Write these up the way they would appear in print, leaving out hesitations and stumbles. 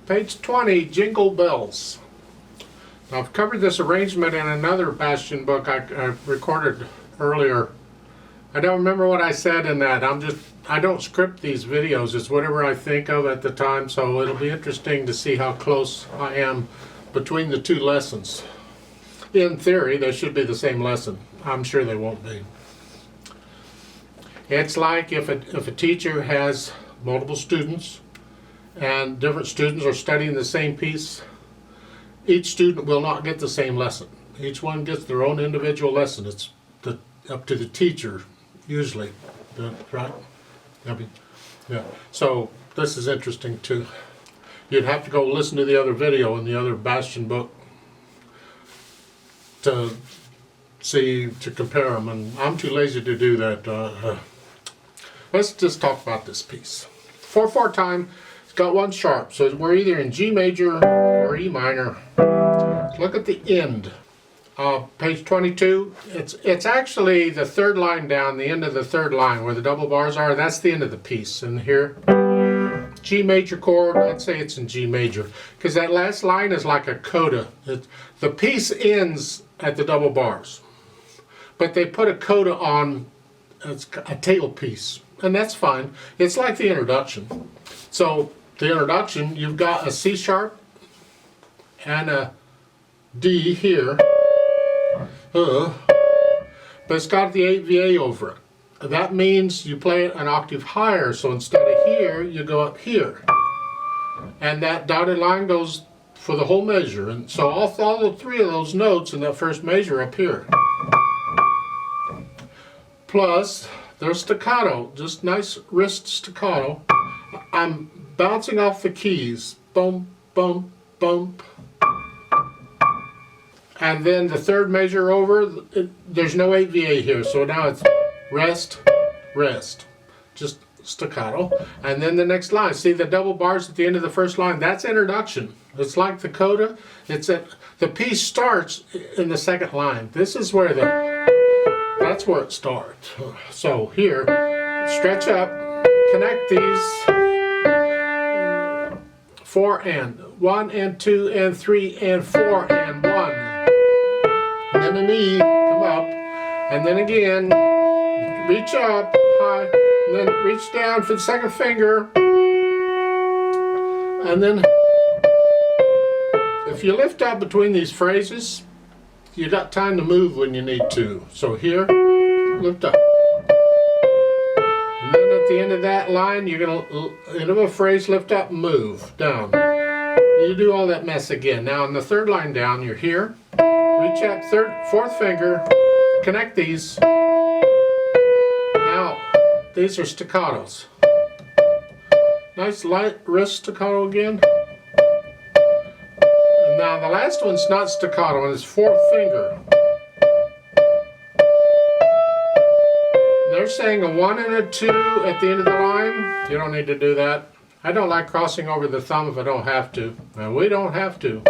Page 20, Jingle Bells. Now, I've covered this arrangement in another Bastien book I recorded earlier. I don't remember what I said in that. I don't script these videos. It's whatever I think of at the time, so it'll be interesting to see how close I am between the two lessons. In theory, they should be the same lesson. I'm sure they won't be. It's like if a teacher has multiple students and different students are studying the same piece, each student will not get the same lesson. Each one gets their own individual lesson. It's up to the teacher, usually, right? Yeah. So this is interesting too. You'd have to go listen to the other video in the other Bastien book to compare them, and I'm too lazy to do that. Let's just talk about this piece. 4/4 time. It's got one sharp, so we're either in G major or E minor. Look at the end. Page 22. It's actually the third line down, the end of the third line where the double bars are. That's the end of the piece. And here, G major chord. I'd say it's in G major because that last line is like a coda. The piece ends at the double bars, but they put a coda on. It's a tail piece, and that's fine. It's like the introduction. So the introduction, you've got a C sharp and a D here, but it's got the 8 VA over it. That means you play it an octave higher, so instead of here, you go up here. And that dotted line goes for the whole measure, and so all three of those notes in that first measure up here. Plus, there's staccato, just nice wrist staccato. I'm bouncing off the keys, bump, bump, bump. And then the third measure over, there's no 8 VA here, so now it's rest, rest, just staccato. And then the next line, see the double bars at the end of the first line, that's introduction. It's like the coda, the piece starts in the second line. This is where that's where it starts. So here, stretch up, connect these, 4 and 1 and 2 and 3 and 4 and 1. And then an E, come up, and then again, reach up, high, and then reach down for the second finger, and then if you lift up between these phrases, you got time to move when you need to. So here, lift up. And then at the end of that line, you're going to, end of a phrase, lift up, move, down. You do all that mess again. Now on the third line down, you're here. Reach up, fourth finger, connect these. Now, these are staccatos. Nice light wrist staccato again. And now the last one's not staccato, and it's fourth finger. They're saying a 1 and a 2 at the end of the line. You don't need to do that. I don't like crossing over the thumb if I don't have to. And we don't have to.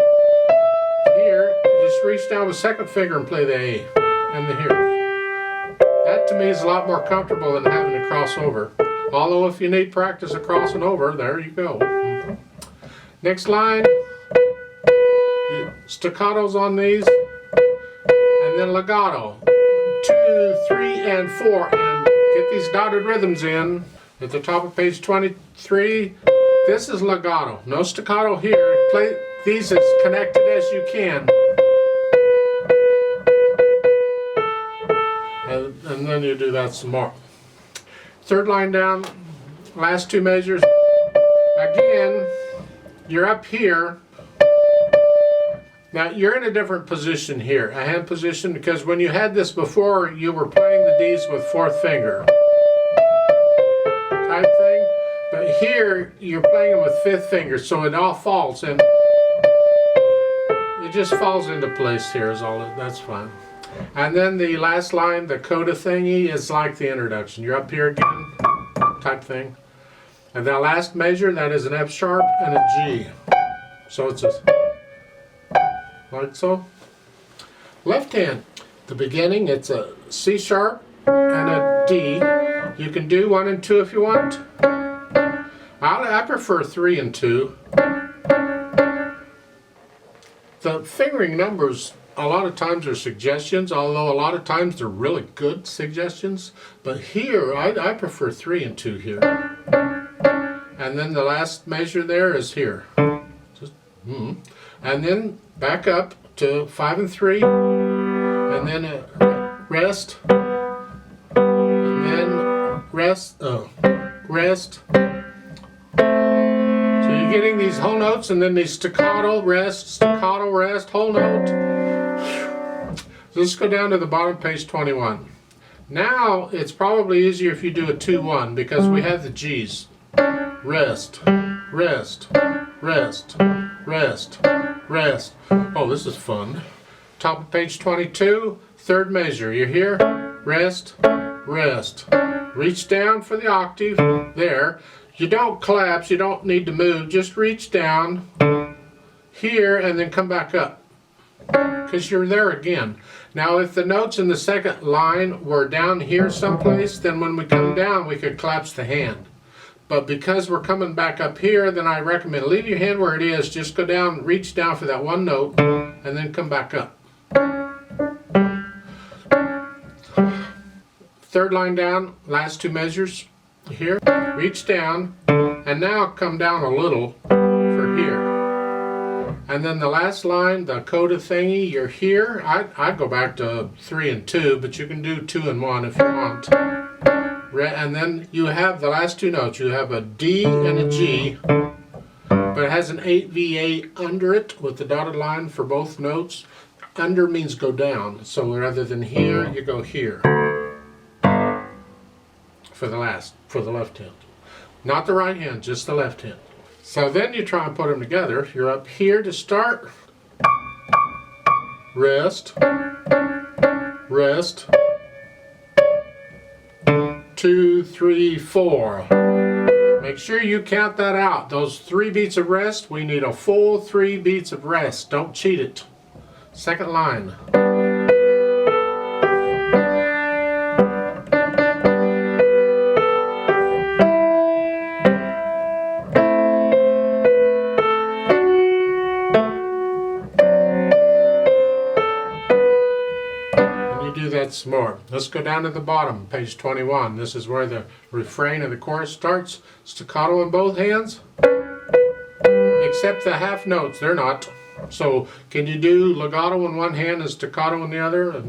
Here, just reach down with second finger and play the A. And the here. That to me is a lot more comfortable than having to cross over. Although if you need practice of crossing over, there you go. Next line. Staccatos on these. And then legato. 2, 3, and 4. And get these dotted rhythms in. At the top of page 23, this is legato. No staccato here. Play these as connected as you can. And then you do that some more. Third line down, last two measures. Again, you're up here. Now you're in a different position here, a hand position, because when you had this before, you were playing the D's with fourth finger. Type thing, but here you're playing it with fifth finger, so it all falls and it just falls into place here is all. That's fine. And then the last line, the coda thingy, is like the introduction. You're up here again, type thing, and that last measure, that is an F sharp and a G. So it's a like so. Left hand, the beginning, it's a C sharp and a D. You can do 1 and 2 if you want. I prefer 3 and 2. The fingering numbers a lot of times are suggestions, although a lot of times they're really good suggestions. But here, I prefer 3 and 2 here. And then the last measure there is here. Just, And then back up to 5 and 3, and then rest, and then rest, rest. So you're getting these whole notes and then these staccato, rest, whole note. So let's go down to the bottom, page 21. Now it's probably easier if you do a 2-1 because we have the G's. Rest, rest, rest, rest, rest. Oh, this is fun. Top of page 22, third measure. You're here. Rest, rest. Reach down for the octave. There. You don't collapse. You don't need to move. Just reach down here and then come back up because you're there again. Now, if the notes in the second line were down here someplace, then when we come down, we could collapse the hand. But because we're coming back up here, then I recommend leave your hand where it is. Just go down, reach down for that one note, and then come back up. Third line down, last 2 measures. Here, reach down, and now come down a little for here. And then the last line, the coda thingy, you're here. I'd go back to 3 and 2, but you can do 2 and 1 if you want. And then you have the last 2 notes. You have a D and a G, but it has an 8V8 under it with the dotted line for both notes. Under means go down, so rather than here, you go here for the left hand. Not the right hand, just the left hand. So then you try and put them together. You're up here to start. Rest, rest. 2, 3, 4. Make sure you count that out. Those 3 beats of rest, we need a full 3 beats of rest. Don't cheat it. Second line. Some more. Let's go down to the bottom, page 21. This is where the refrain of the chorus starts. Staccato in both hands, except the half notes, they're not. So can you do legato in one hand and staccato in the other?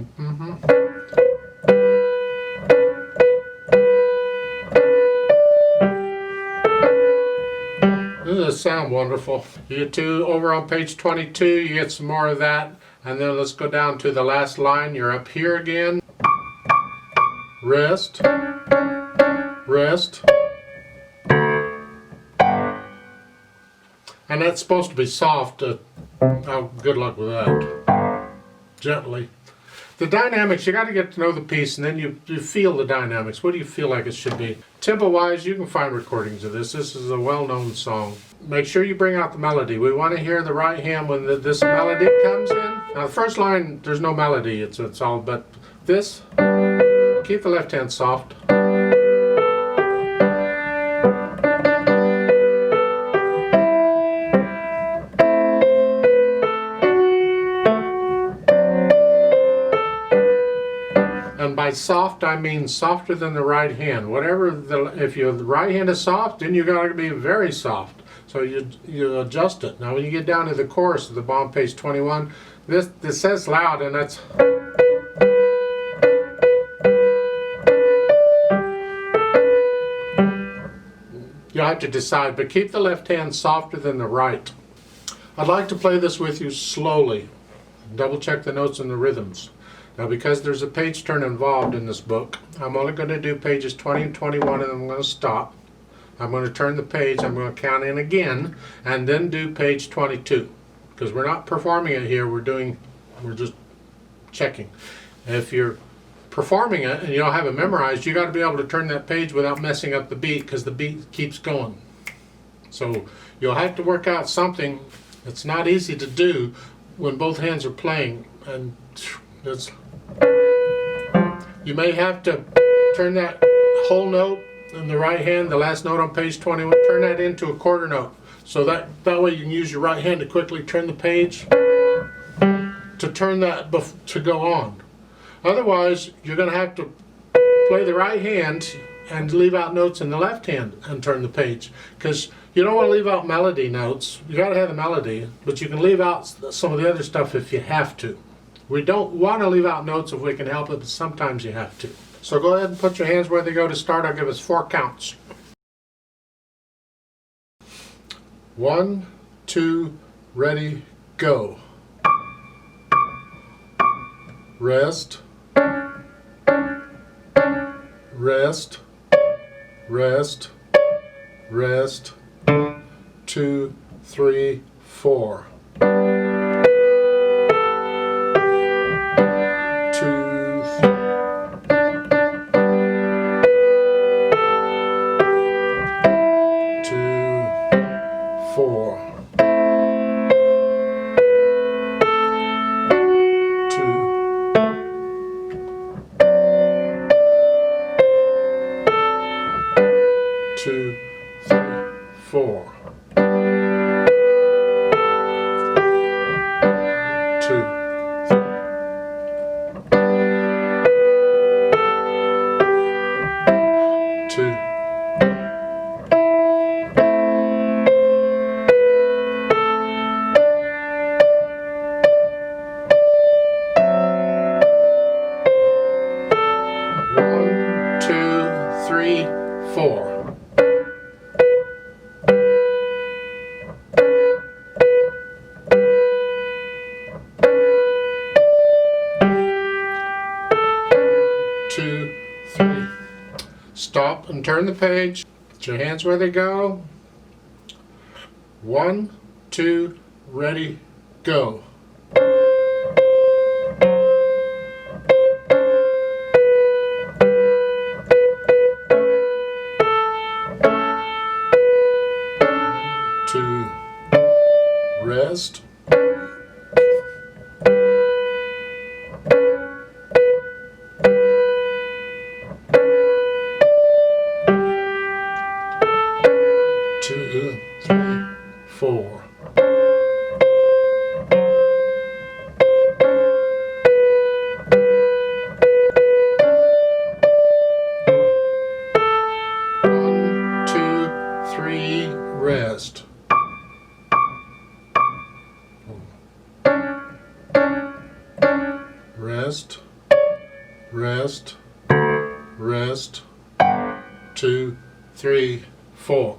This sound wonderful. You get to over on page 22, you get some more of that. And then let's go down to the last line. You're up here again. Rest, rest. And that's supposed to be soft. Good luck with that. Gently. The dynamics, you got to get to know the piece, and then you feel the dynamics. What do you feel like it should be? Tempo-wise, you can find recordings of this. This is a well-known song. Make sure you bring out the melody. We want to hear the right hand when this melody comes in. Now, the first line, there's no melody. It's all, but this, keep the left hand soft. And by soft, I mean softer than the right hand. If the right hand is soft, then you got to be very soft. So you adjust it. Now when you get down to the chorus of the bottom, page 21, this says loud, and that's. You'll have to decide, but keep the left hand softer than the right. I'd like to play this with you slowly. Double check the notes and the rhythms. Now because there's a page turn involved in this book, I'm only going to do pages 20 and 21 and I'm going to stop. I'm going to turn the page, I'm going to count in again, and then do page 22. Because we're not performing it here, we're just checking. If you're performing it and you don't have it memorized, you got to be able to turn that page without messing up the beat, because the beat keeps going. So you'll have to work out something that's not easy to do when both hands are playing, and you may have to turn that whole note in the right hand, the last note on page 21, turn that into a quarter note. So that way you can use your right hand to quickly turn the page. to turn that to go on. Otherwise, you're going to have to play the right hand and leave out notes in the left hand and turn the page, because you don't want to leave out melody notes. You got to have the melody, but you can leave out some of the other stuff if you have to. We don't want to leave out notes if we can help it, but sometimes you have to. So go ahead and put your hands where they go to start. I'll give us 4 counts. 1, 2, ready, go. Rest, rest, rest, rest, 2, 3, 4. 2, 3, 4. 2, 2. 1, 2, 3, 4. 2, 3. Stop and turn the page. Put your hands where they go. 1, 2, ready, go. 2, rest. 2, 3, 4. 1, 2, 3, rest. Rest, rest, rest, 2, 3, 4.